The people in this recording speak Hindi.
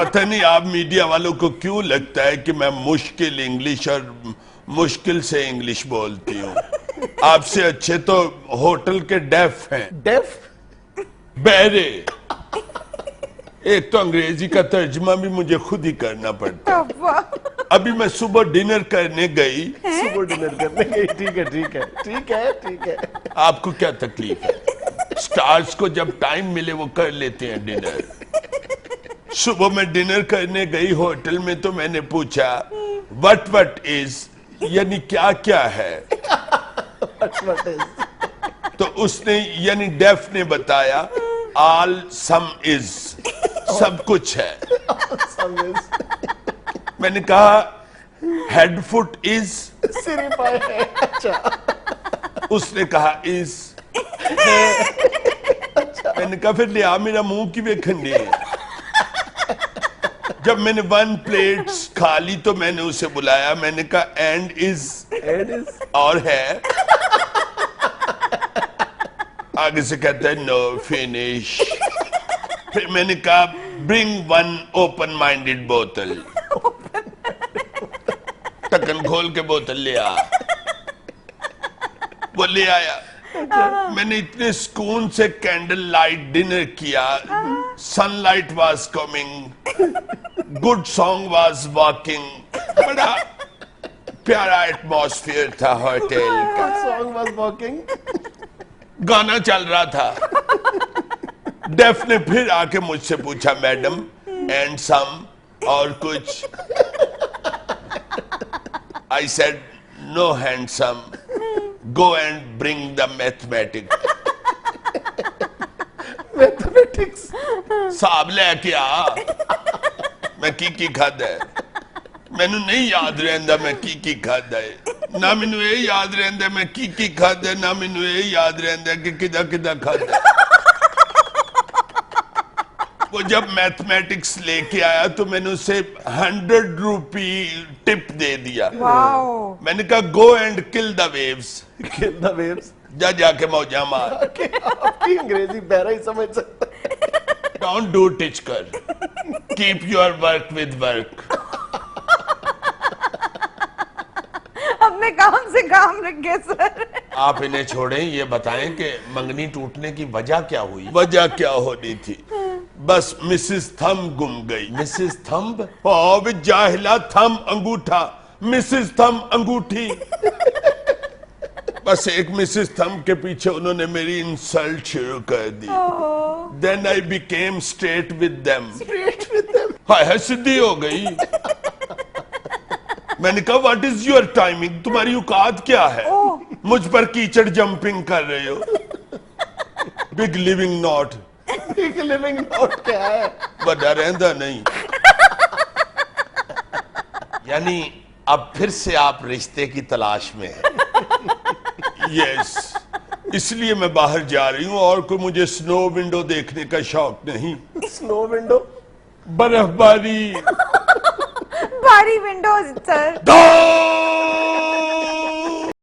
पता नहीं आप मीडिया वालों को क्यों लगता है कि मैं मुश्किल इंग्लिश और मुश्किल से इंग्लिश बोलती हूँ। आपसे अच्छे तो होटल के डेफ हैं। डेफ? बहरे। एक तो अंग्रेजी का तर्जुमा भी मुझे खुद ही करना पड़ता है। अभी मैं सुबह डिनर करने गई। सुबह डिनर करने गई, ठीक है ठीक है ठीक है ठीक है। आपको क्या तकलीफ है? स्टार्स को जब टाइम मिले वो कर लेते हैं डिनर। सुबह मैं डिनर करने गई होटल में, तो मैंने पूछा व्हाट इज, यानी क्या क्या है। What is? तो उसने यानी डेफ ने बताया ऑल सम इज, सब कुछ है। Some is. मैंने कहा हेड फुट इज, सिर पाए है। अच्छा। उसने कहा इज। मैंने कहा फिर लिया मेरा मुंह की वेखन दे। जब मैंने 1 प्लेट खा ली तो मैंने उसे बुलाया, मैंने कहा एंड इज, और है। आगे से कहता है नो फिनिश। फिर मैंने कहा ब्रिंग 1 ओपन माइंडेड बोतल। ढक्कन खोल के बोतल ले आ। वो ले आया। मैंने इतने सुकून से कैंडल लाइट डिनर किया। Sunlight was coming, good song was walking. बड़ा प्यारा एटमॉस्फेयर था होटल का। Song was walking. गाना चल रहा था। डेफ ने फिर आके मुझसे पूछा मैडम एंड सम, और कुछ? I said no handsome, go and bring the mathematics. Mathematics साहब लेके आ। मैं की खादा है, मैनू नहीं याद रहंदा मैं की खादा है। ना मैनू ये याद रहंदा मैं की खादा है, ना मैनू ये याद रहंदा कि किदा किदा खादा है। वो जब मैथमेटिक्स लेके आया तो मैंने उसे 100 रुपी टिप दे दिया। मैंने कहा go and kill the waves. Kill the waves. जा जाके मौजा मार। आपकी अंग्रेजी बहरा ही समझ सकता है। डोंट डू टिच कर, keep your work with work. अपने काम से काम रखे सर। आप इन्हें छोड़ें, ये बताएं कि मंगनी टूटने की वजह क्या हुई? वजह क्या होनी थी? बस मिसेस थंब गुम गई। Mrs thumb? ओ जाहिला, थंब अंगूठा, मिसेस थंब अंगूठी। बस एक मिसेस थंब के पीछे उन्होंने मेरी इंसल्ट शुरू कर दी। Then I became straight with them. Straight with them? हाय सीधी हो गई। मैंने कहा व्हाट इज योर टाइमिंग, तुम्हारी औकात क्या है? मुझ पर कीचड़ जंपिंग कर रहे हो। Big living not. Big living not क्या है? बड़ा रहंदा नहीं। यानी अब फिर से आप रिश्ते की तलाश में हैं। यस, इसलिए मैं बाहर जा रही हूँ और कोई मुझे स्नो विंडो देखने का शौक नहीं। Snow window? बर्फबारी। बारी विंडोज सर।